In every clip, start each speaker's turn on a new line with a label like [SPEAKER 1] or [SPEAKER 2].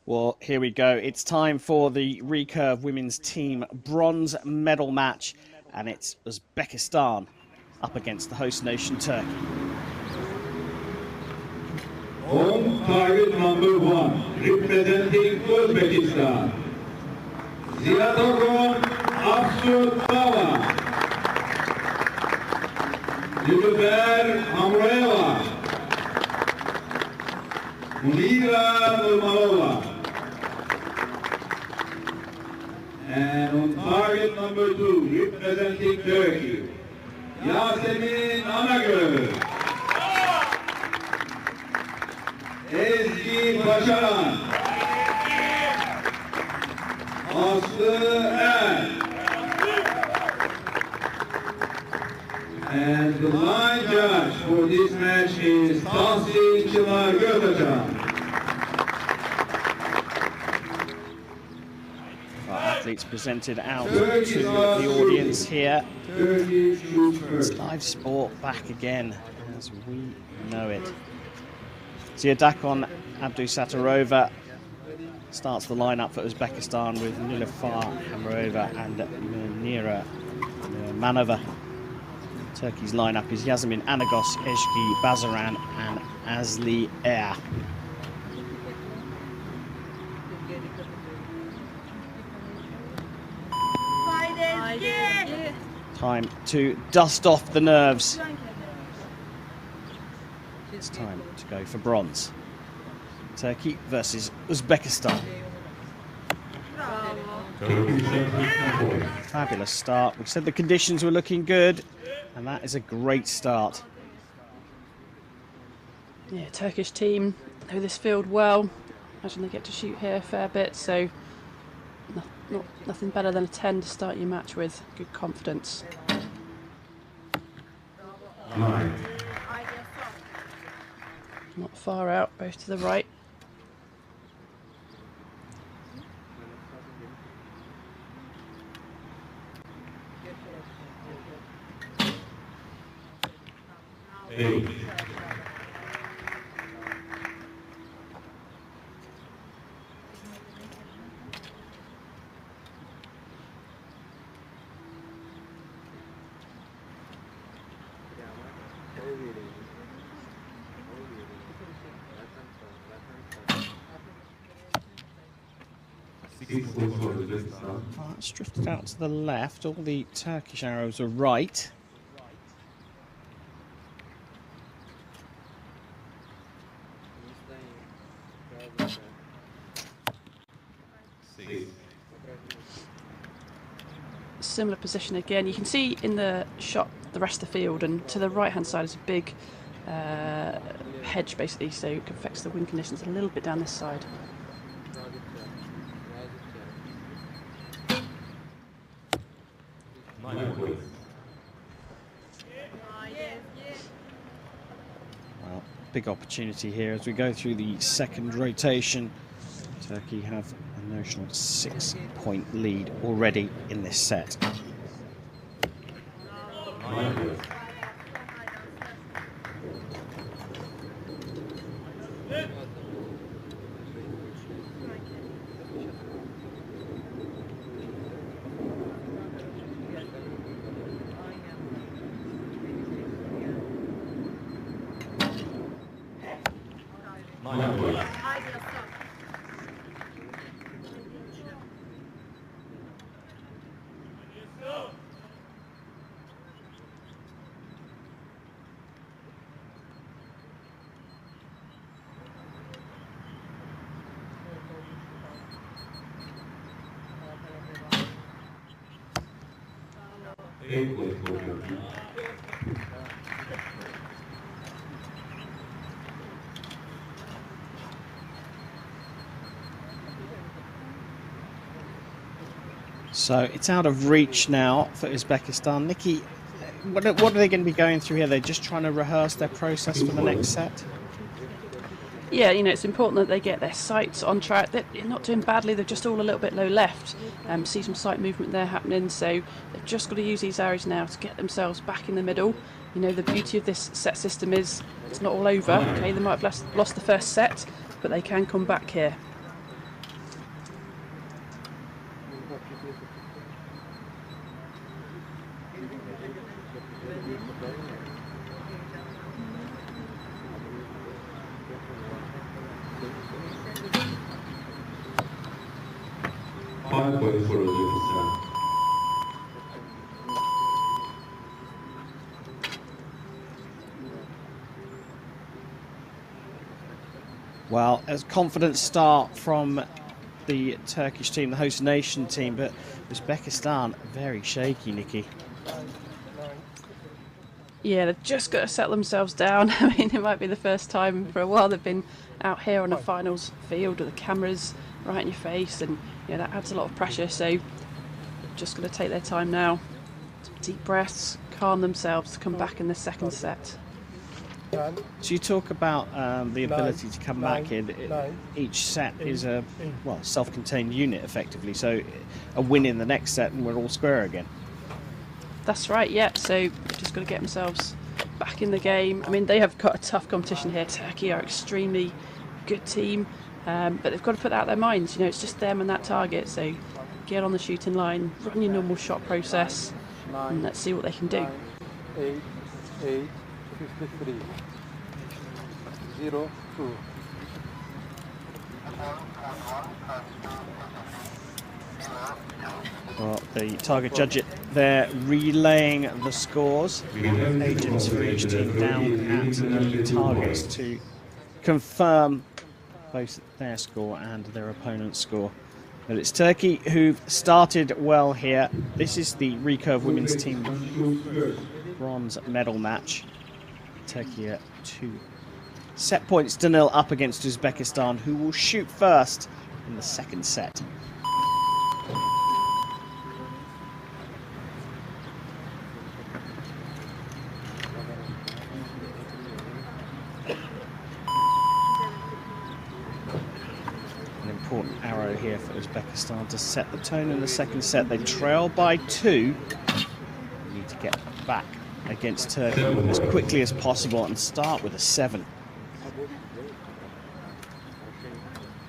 [SPEAKER 1] Well, here we go. It's time for the recurve women's team bronze medal match, and it's Uzbekistan up against the host nation Turkey.
[SPEAKER 2] On target number 1, representing Uzbekistan, Ziyatagon Absutava, Yulber Hamroeva, Munira Nurmalova. And on target number 2, representing Turkey, Yasemin Anagöl, Ezgi Başaran, Aslı Er. And the line judge for this match is Tahsin Çınar Götacan.
[SPEAKER 1] Athletes presented out to the audience here. It's live sport back again as we know it. Ziyadakon Abdusattarova starts the lineup for Uzbekistan with Nilufar Hamroeva and Munira Manova. Turkey's lineup is Yasemin Anagos, Ezgi Bazaran and Asli Er. Time to dust off the nerves. It's time to go for bronze. Turkey versus Uzbekistan. Fabulous start. We said the conditions were looking good, and that is a great start.
[SPEAKER 3] Yeah, Turkish team know this field well. Imagine they get to shoot here a fair bit, so nothing better than a 10 to start your match with. Good confidence. Not far out, both to the right.
[SPEAKER 1] It's drifted out to the left. All the Turkish arrows are right.
[SPEAKER 3] Similar position again. You can see in the shot the rest of the field, and to the right hand side is a big hedge basically, so it affects the wind conditions a little bit down this side.
[SPEAKER 1] Well, big opportunity here as we go through the second rotation. Turkey have a notional 6-point lead already in this set. So it's out of reach now for Uzbekistan. Nikki, what are they going to be going through here? They're just trying to rehearse their process for the next set?
[SPEAKER 3] Yeah, you know, it's important that they get their sights on track. They're not doing badly, they're just all a little bit low left. See some sight movement there happening, so they've just got to use these arrows now to get themselves back in the middle. You know, the beauty of this set system is it's not all over. Okay, they might have lost the first set, but they can come back here.
[SPEAKER 2] 5 points for Uzbekistan.
[SPEAKER 1] Well, a confident start from the Turkish team, the host nation team, but Uzbekistan very shaky, Nikki.
[SPEAKER 3] Yeah, they've just got to settle themselves down. I mean, it might be the first time for a while they've been out here on a finals field with the cameras right in your face, and that adds a lot of pressure. So they've just got to take their time now, some deep breaths, calm themselves to come back in the second set.
[SPEAKER 1] So you talk about the ability to come back in. Each set is a self-contained unit, effectively. So a win in the next set, and we're all square again.
[SPEAKER 3] That's right. Yeah. So they've just got to get themselves back in the game. I mean, they have got a tough competition here. Turkey are extremely good team, but they've got to put out their minds. It's just them and that target. So get on the shooting line, run your normal shot process, and let's see what they can do.
[SPEAKER 4] 53 0 2.
[SPEAKER 1] Well, the target judge it there relaying the scores. Agents for each team down at the targets to confirm both their score and their opponent's score. But it's Turkey who've started well here. This is the recurve women's team bronze medal match. Turkey at 2 set points to 0 up against Uzbekistan, who will shoot first in the second set. An important arrow here for Uzbekistan to set the tone in the second set. They trail by 2. They need to get back against Turkey as quickly as possible and start with a 7.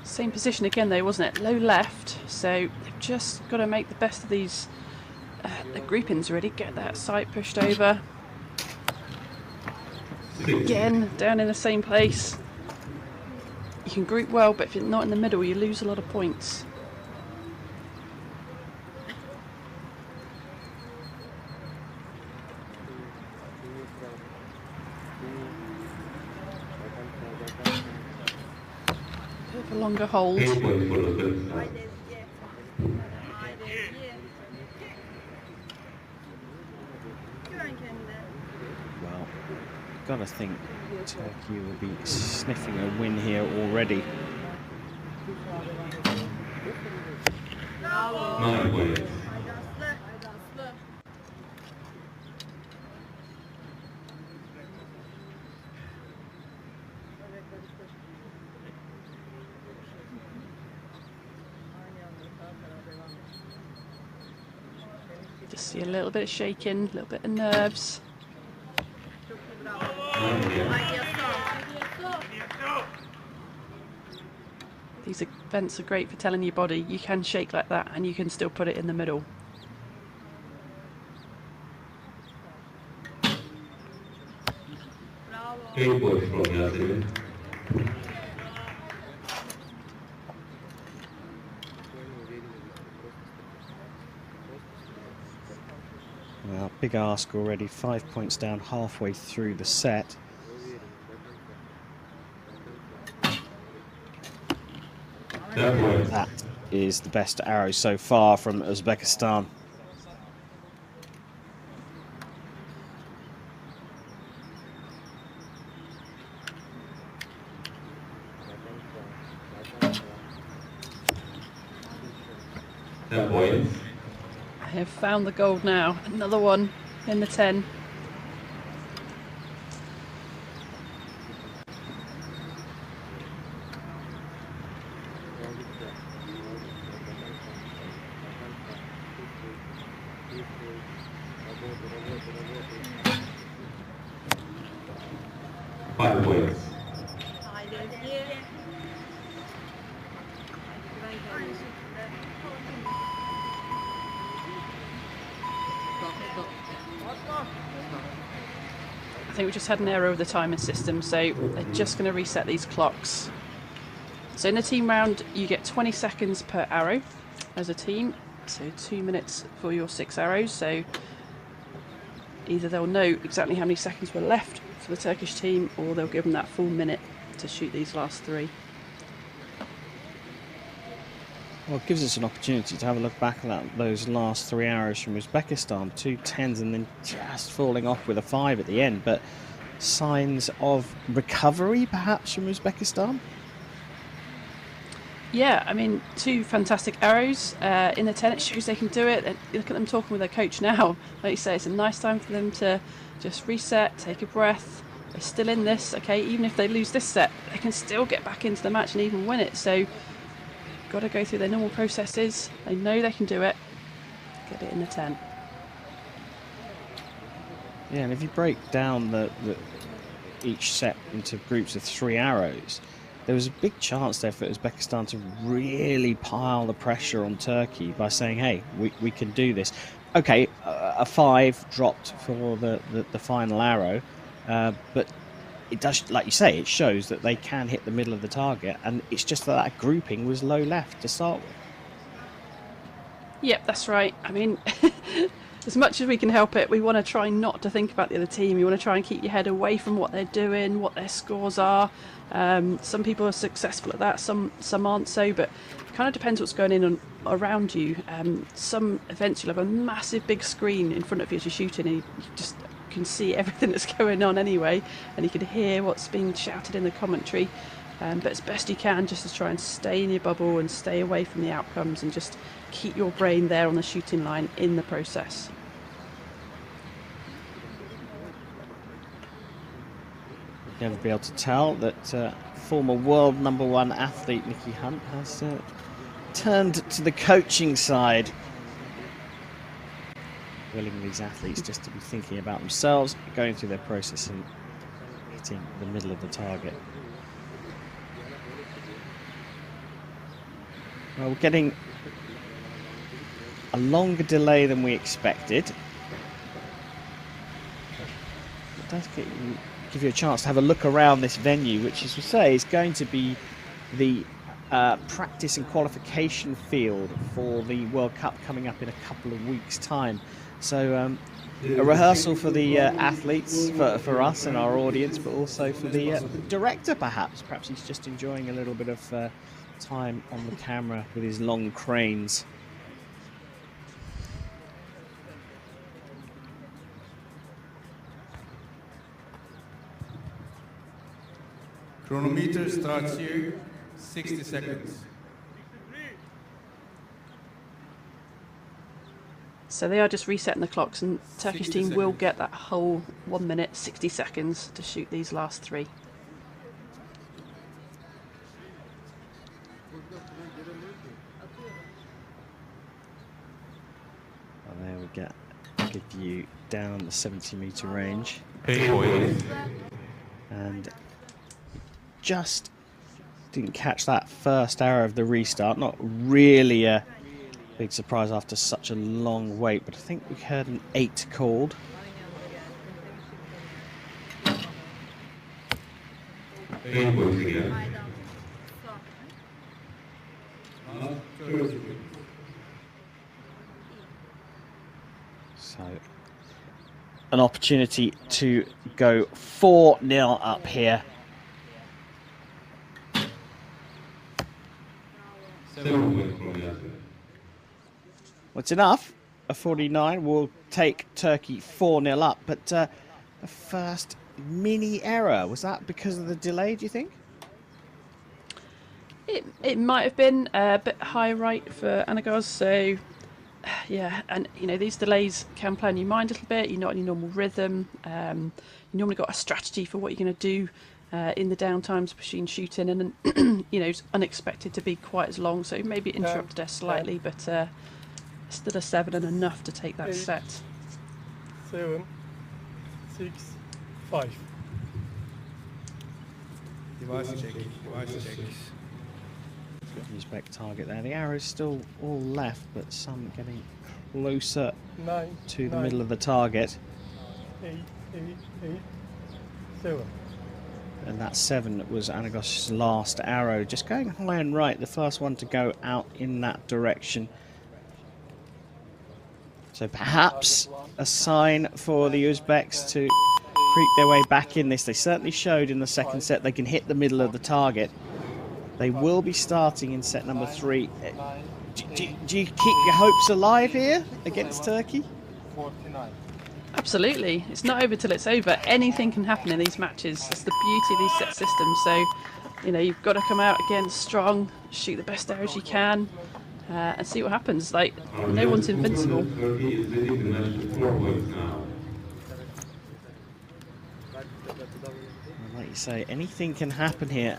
[SPEAKER 3] Same position again though, wasn't it? Low left, so they've just got to make the best of these the groupings really, get that side pushed over. Again, down in the same place. You can group well, but if you're not in the middle, you lose a lot of points. A longer hold.
[SPEAKER 1] Well, gotta think Turkey will be sniffing a win here already.
[SPEAKER 2] 9 points.
[SPEAKER 3] Just see a little bit of shaking, a little bit of nerves. These events are great for telling your body you can shake like that and you can still put it in the middle.
[SPEAKER 1] Well, big ask already, 5 points down halfway through the set. That is the best arrow so far from Uzbekistan.
[SPEAKER 3] I have found the gold now. Another one in the 10. I think we just had an error with the timing system, so they're just going to reset these clocks. So in the team round, you get 20 seconds per arrow. as a team. So 2 minutes for your 6 arrows. So either they'll know exactly how many seconds were left for the Turkish team, or they'll give them that full minute to shoot these last 3.
[SPEAKER 1] Well, it gives us an opportunity to have a look back at those last 3 arrows from Uzbekistan. 2 10s and then just falling off with a 5 at the end. But signs of recovery, perhaps, from Uzbekistan?
[SPEAKER 3] Yeah, I mean, 2 fantastic arrows in the 10. It shows they can do it. And look at them talking with their coach now. Like you say, it's a nice time for them to just reset, take a breath. They're still in this, okay? Even if they lose this set, they can still get back into the match and even win it. So, got to go through their normal processes. They know they can do it. Get it in the 10.
[SPEAKER 1] Yeah, and if you break down each set into groups of 3 arrows, there was a big chance there for Uzbekistan to really pile the pressure on Turkey by saying, hey, we can do this. Okay, a 5 dropped for the final arrow, but it does, like you say, it shows that they can hit the middle of the target, and it's just that grouping was low left to start with.
[SPEAKER 3] Yep, that's right. I mean, as much as we can help it, we want to try not to think about the other team. You want to try and keep your head away from what they're doing, what their scores are. Some people are successful at that, some aren't so, but it kind of depends what's going on around you. Some events you'll have a massive big screen in front of you as you're shooting, and you just can see everything that's going on anyway, and you can hear what's being shouted in the commentary. But as best you can, just to try and stay in your bubble and stay away from the outcomes, and just keep your brain there on the shooting line in the process.
[SPEAKER 1] Never be able to tell that former world #1 athlete Nikki Hunt has turned to the coaching side, willing these athletes just to be thinking about themselves, going through their process and hitting the middle of the target. Well, we're getting a longer delay than we expected. It does give you a chance to have a look around this venue, which, as we say, is going to be the practice and qualification field for the World Cup coming up in a couple of weeks' time. So a rehearsal for the athletes, for us and our audience, but also for the director, perhaps. Perhaps he's just enjoying a little bit of time on the camera with his long cranes.
[SPEAKER 4] Chronometer starts here, 60 seconds.
[SPEAKER 3] So they are just resetting the clocks, and Turkish team will get that whole 1 minute 60 seconds to shoot these last 3.
[SPEAKER 1] And there we get a good view down the 70-meter range. And just didn't catch that first arrow of the restart. Not really a big surprise after such a long wait, but I think we heard an 8 called. So an opportunity to go 4-0 up here. What's enough? A 49 will take Turkey 4-0 up, but the first mini error, was that because of the delay, do you think?
[SPEAKER 3] It might have been a bit high right for Anagos, so yeah, and you know, these delays can play on your mind a little bit. You're not in your normal rhythm. You normally got a strategy for what you're going to do in the downtimes machine shooting, and then you know, it's unexpected to be quite as long, so maybe it interrupted us slightly, but still a 7 and enough to take that
[SPEAKER 5] 8,
[SPEAKER 3] set.
[SPEAKER 5] 7, 6, 5.
[SPEAKER 4] Device check.
[SPEAKER 1] Uzbek target there. The arrow's still all left, but some getting closer
[SPEAKER 5] 9,
[SPEAKER 1] to the middle of the target.
[SPEAKER 5] 8, 8, 8, 7.
[SPEAKER 1] And that 7 was Anagos's last arrow. Just going high and right, the first one to go out in that direction. So perhaps a sign for the Uzbeks to creep their way back in this. They certainly showed in the second set they can hit the middle of the target. They will be starting in set number 3. Do you keep your hopes alive here against Turkey?
[SPEAKER 3] Absolutely. It's not over till it's over. Anything can happen in these matches. It's the beauty of these set systems. So, you know, you've got to come out again strong, shoot the best arrows you can, and see what happens. Like, no one's invincible.
[SPEAKER 1] Like you say, anything can happen here.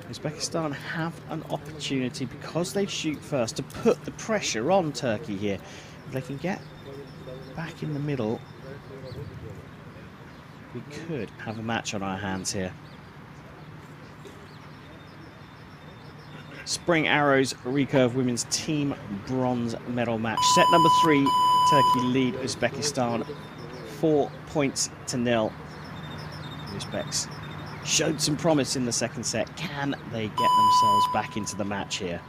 [SPEAKER 1] Uzbekistan have an opportunity, because they shoot first, to put the pressure on Turkey here. If they can get back in the middle, we could have a match on our hands here. Spring Arrows recurve women's team bronze medal match. Set number 3, Turkey lead Uzbekistan 4 points to 0. The Uzbeks showed some promise in the second set. Can they get themselves back into the match here?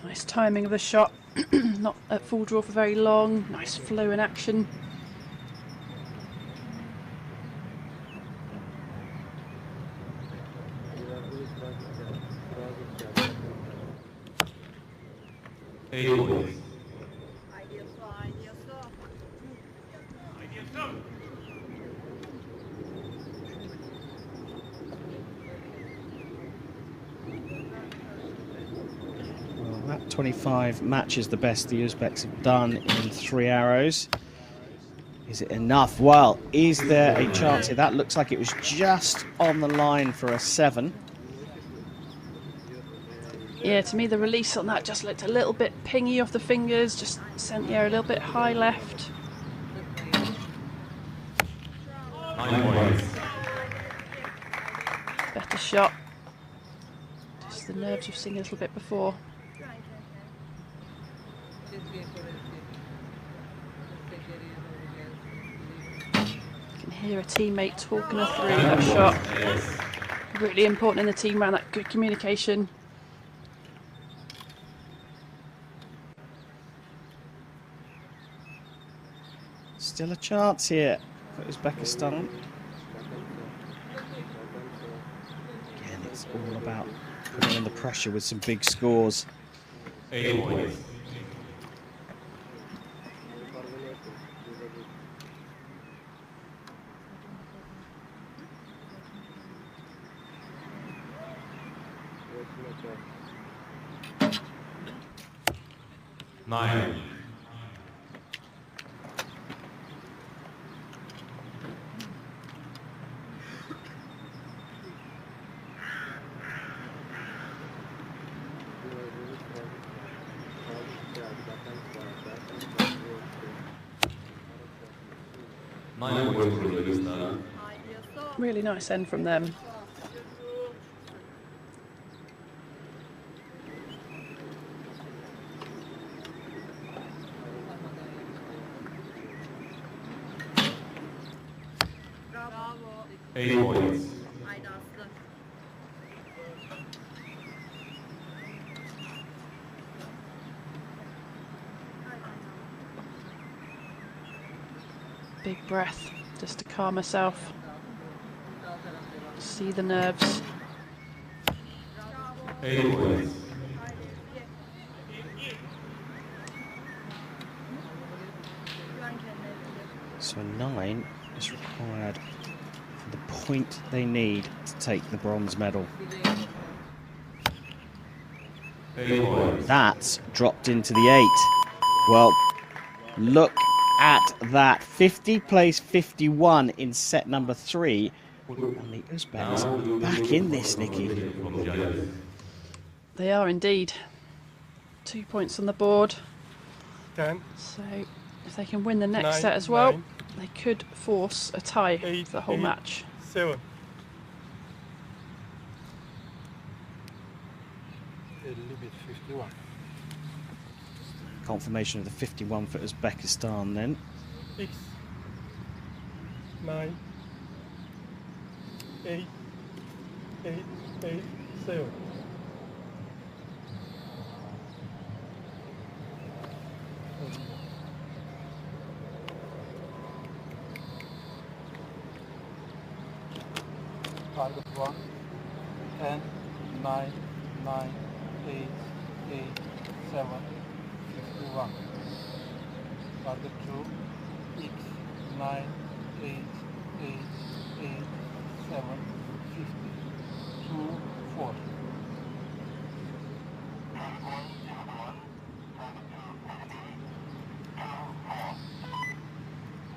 [SPEAKER 3] Nice timing of the shot. Not at full draw for very long. Nice flow in action.
[SPEAKER 1] Well, that 25 matches the best the Uzbeks have done in 3 arrows. Is it enough? Well, is there a chance here? That looks like it was just on the line for a 7.
[SPEAKER 3] Yeah, to me the release on that just looked a little bit pingy off the fingers, just sent the arrow a little bit high left. Better shot. Just the nerves we've seen a little bit before. You can hear a teammate talking her through that shot. Really important in the team round, that good communication.
[SPEAKER 1] Still a chance here for Uzbekistan. Again, it's all about putting in the pressure with some big scores.
[SPEAKER 6] 8 points. Nine.
[SPEAKER 3] Really nice end from them.
[SPEAKER 6] Points.
[SPEAKER 3] Big breath, just to calm myself. See the nerves.
[SPEAKER 6] 8 points.
[SPEAKER 1] So 9 is required for the point they need to take the bronze medal.
[SPEAKER 6] 8 points.
[SPEAKER 1] That's dropped into the 8. Well, look at that. 50 plays 51 in set number 3. And the Uzbeks back in this, Nikki.
[SPEAKER 3] They are indeed. 2 points on the board.
[SPEAKER 5] 10,
[SPEAKER 3] So if they can win the next
[SPEAKER 5] 9,
[SPEAKER 3] set as well,
[SPEAKER 5] 9,
[SPEAKER 3] they could force a tie
[SPEAKER 5] 8,
[SPEAKER 3] for the whole
[SPEAKER 5] 8,
[SPEAKER 3] match.
[SPEAKER 5] 7. A little bit 51.
[SPEAKER 1] Confirmation of the 51 for Uzbekistan then.
[SPEAKER 5] 6, 9, 8, 8, 8, 7.
[SPEAKER 7] Target 1, 10, 9, 9, 8, 8, 7, 51. Target 2, X, 9, 8, 8, 8, 7, 50, 2, 4.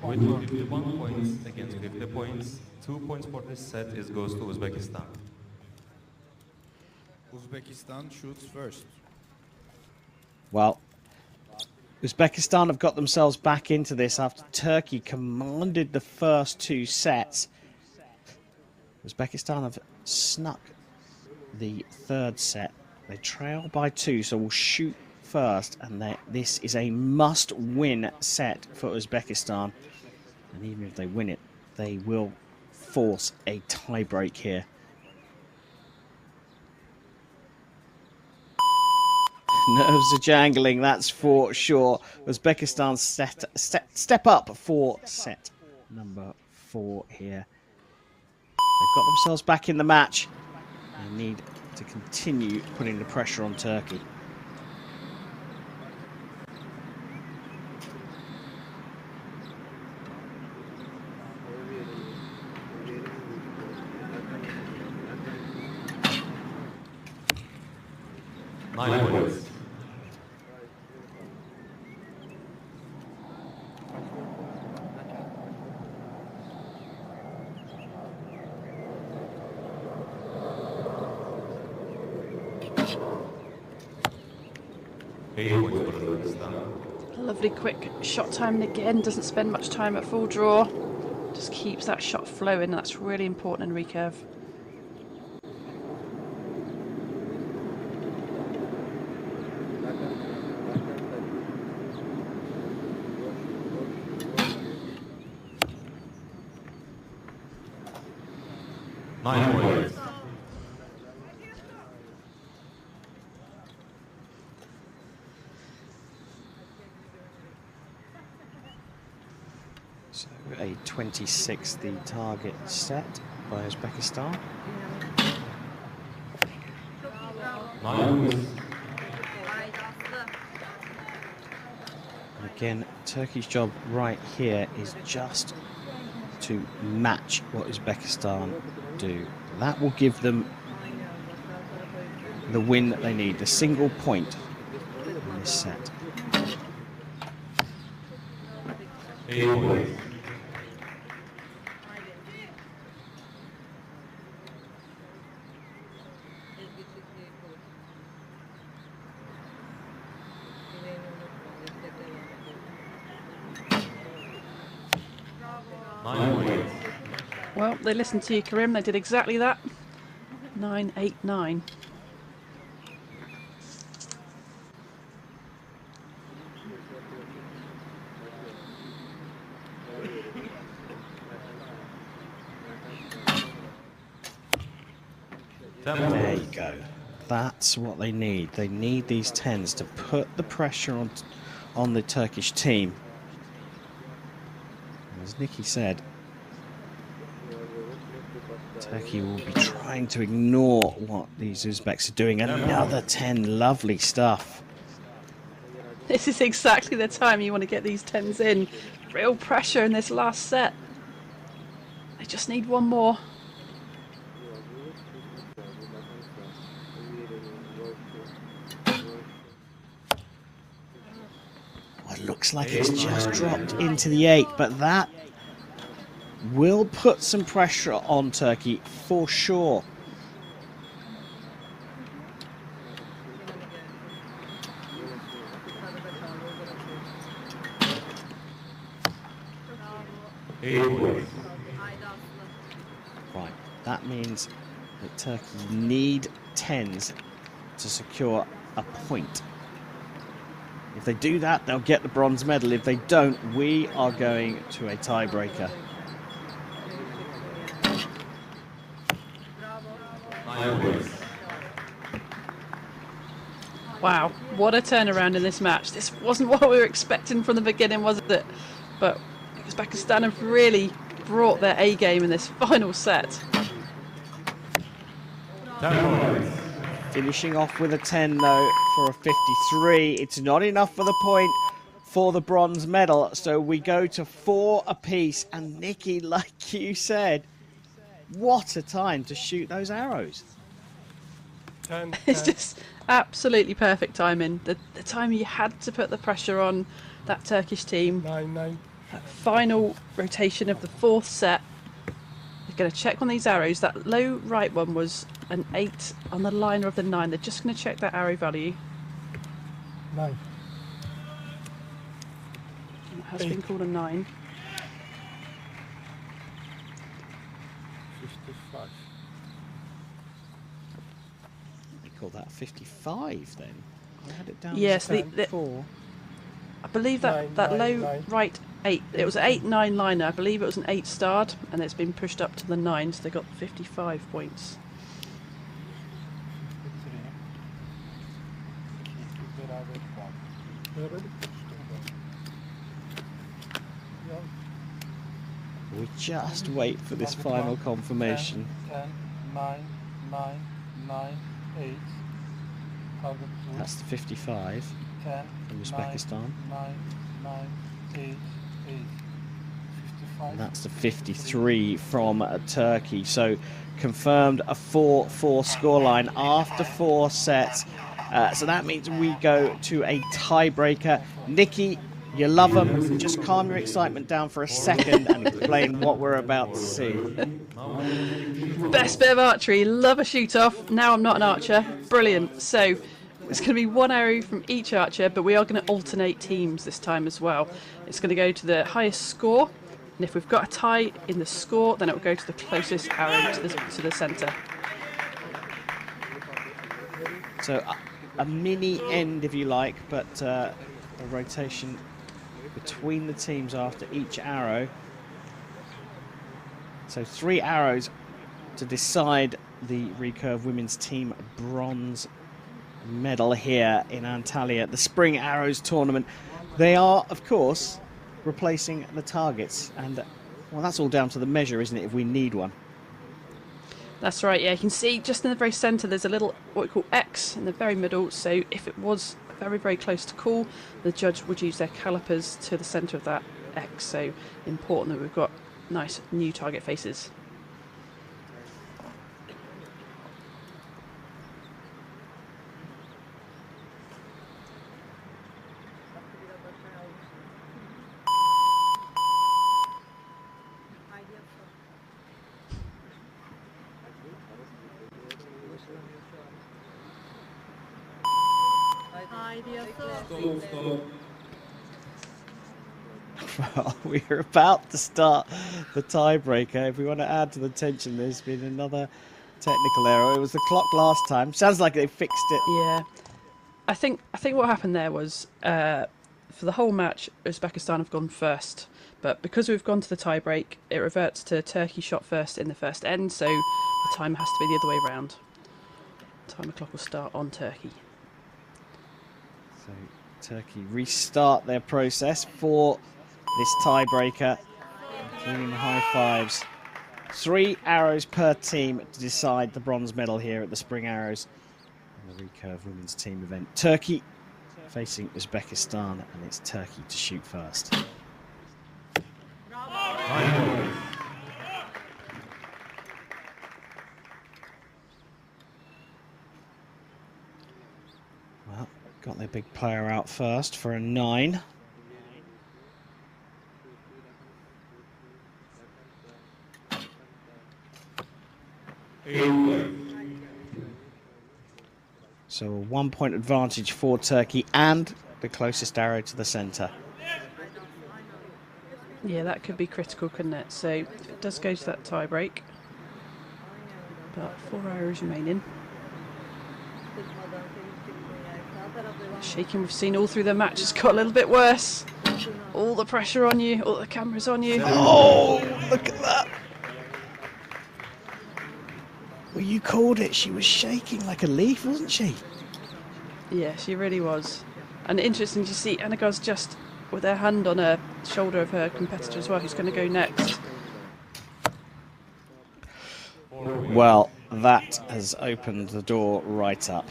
[SPEAKER 6] With 51 points against 50 points, 2 points for this set goes to Uzbekistan.
[SPEAKER 4] Uzbekistan shoots first.
[SPEAKER 1] Well, Uzbekistan have got themselves back into this after Turkey commanded the first 2 sets. Uzbekistan have snuck the 3rd set. They trail by 2, so we'll shoot first. And this is a must-win set for Uzbekistan. And even if they win it, they will force a tie-break here. Nerves are jangling, that's for sure. Uzbekistan step up for set number 4 here. They've got themselves back in the match. They need to continue putting the pressure on Turkey.
[SPEAKER 3] Lovely quick shot timing again, doesn't spend much time at full draw, just keeps that shot flowing, and that's really important in recurve.
[SPEAKER 1] So a 26 the target set by Uzbekistan. Again, Turkey's job right here is just to match what Uzbekistan do. That will give them the win that they need, the single point in this set.
[SPEAKER 6] 8 points.
[SPEAKER 3] Well, they listened to you, Karim. They did exactly that. 9-8-9.
[SPEAKER 1] There you go. That's what they need. They need these 10s to put the pressure on the Turkish team. As Nikki said, Turkey will be trying to ignore what these Uzbeks are doing. Another 10, lovely stuff.
[SPEAKER 3] This is exactly the time you want to get these 10s in. Real pressure in this last set. They just need one more.
[SPEAKER 1] Well, it looks like it's just dropped into the 8, but that will put some pressure on Turkey for sure. Right, that means that Turkey need 10s to secure a point. If they do that, they'll get the bronze medal. If they don't, we are going to a tiebreaker.
[SPEAKER 3] Wow, what a turnaround in this match. This wasn't what we were expecting from the beginning, was it? But Uzbekistan have really brought their A game in this final set.
[SPEAKER 1] Finishing off with a 10 though for a 53. It's not enough for the point for the bronze medal, so we go to 4 apiece. And Nikki, like you said, what a time to shoot those arrows.
[SPEAKER 5] 10,
[SPEAKER 3] It's
[SPEAKER 5] 10.
[SPEAKER 3] just absolutely perfect timing. The time you had to put the pressure on that Turkish team.
[SPEAKER 5] 9, 9.
[SPEAKER 3] That final rotation of the 4th set. They're going to check on these arrows. That low right one was an 8 on the liner of the 9. They're just going to check that arrow value.
[SPEAKER 5] 9.
[SPEAKER 3] And it has been called a 9.
[SPEAKER 5] 55.
[SPEAKER 1] They call that 55 then. I had it down
[SPEAKER 3] Yes,
[SPEAKER 1] as
[SPEAKER 3] the
[SPEAKER 1] 4.
[SPEAKER 3] I believe that, that low right 8, it was an 8-9 liner. I believe it was an 8 starred, and it's been pushed up to the 9, so they got 55 points.
[SPEAKER 1] We just wait for this final confirmation.
[SPEAKER 7] 10, 9, 9, 9, 8. Target 2.
[SPEAKER 1] That's the 55
[SPEAKER 7] 10,
[SPEAKER 1] from Uzbekistan.
[SPEAKER 7] 9, 9, 8, 8. 55.
[SPEAKER 1] And that's the 53 from Turkey. So confirmed a 4-4 scoreline after 4 sets. So that means we go to a tiebreaker. Nikki, you love them. Just calm your excitement down for a second and explain what we're about to see.
[SPEAKER 3] Best bit of archery, love a shoot off. Now I'm not an archer, brilliant. So it's going to be 1 arrow from each archer, but we are going to alternate teams this time as well. It's going to go to the highest score, and if we've got a tie in the score, then it will go to the closest arrow to the centre.
[SPEAKER 1] So a mini end, if you like, but a rotation between the teams after each arrow. So 3 arrows to decide the recurve women's team bronze medal here in Antalya, the Spring Arrows tournament. They are, of course, replacing the targets, and well, that's all down to the measure, isn't it, if we need one?
[SPEAKER 3] That's right, yeah, you can see just in the very centre there's a little what we call X in the very middle, so if it was very, very close to call, the judge would use their calipers to the centre of that X, so important that we've got nice new target faces.
[SPEAKER 1] Well, we're about to start the tiebreaker. If we want to add to the tension, there's been another technical error. It was the clock last time. Sounds like they fixed it.
[SPEAKER 3] Yeah, I think what happened there was for the whole match, Uzbekistan have gone first, but because we've gone to the tiebreak, it reverts to Turkey shot first in the first end, so the time has to be the other way around. Timer clock will start on Turkey.
[SPEAKER 1] So Turkey restart their process for this tiebreaker, including the high fives. 3 arrows per team to decide the bronze medal here at the Spring Arrows and the recurve women's team event. Turkey facing Uzbekistan, and it's Turkey to shoot first. Well, got their big player out first for a 9. So a 1 point advantage for Turkey and the closest arrow to the centre.
[SPEAKER 3] Yeah, that could be critical, couldn't it? So if it does go to that tie break, but 4 arrows remaining. Shaking we've seen all through the match has got a little bit worse. All the pressure on you, all the cameras on you.
[SPEAKER 1] Oh, look at that. Well, you called it. She was shaking like a leaf, wasn't she?
[SPEAKER 3] Yeah, she really was. And interesting to see Anaga's just with her hand on her shoulder of her competitor as well, who's going to go next.
[SPEAKER 1] Well, that has opened the door right up.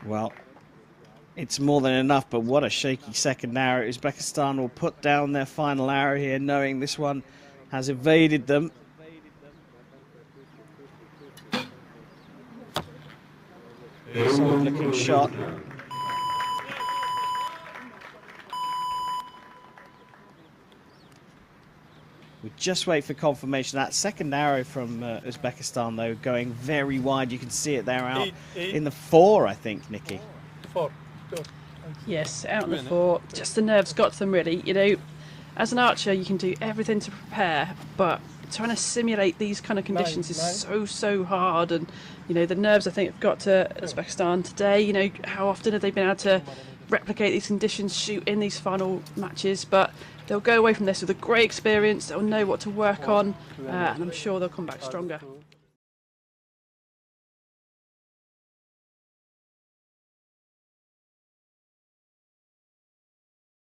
[SPEAKER 1] Well, it's more than enough, but what a shaky second arrow. Uzbekistan will put down their final arrow here, knowing this one has evaded them. Solid looking shot. We just wait for confirmation. That second arrow from Uzbekistan, though, going very wide. You can see it there out in the 4, I think, Nikki.
[SPEAKER 5] 4. Good.
[SPEAKER 3] Yes, out in the 4. Just the nerves got to them, really. You know, as an archer, you can do everything to prepare, but trying to simulate these kind of conditions is so hard. And, you know, the nerves, I think, have got to Uzbekistan today. You know, how often have they been able to replicate these conditions, shoot in these final matches? But they'll go away from this with a great experience. They'll know what to work on, and I'm sure they'll come back stronger.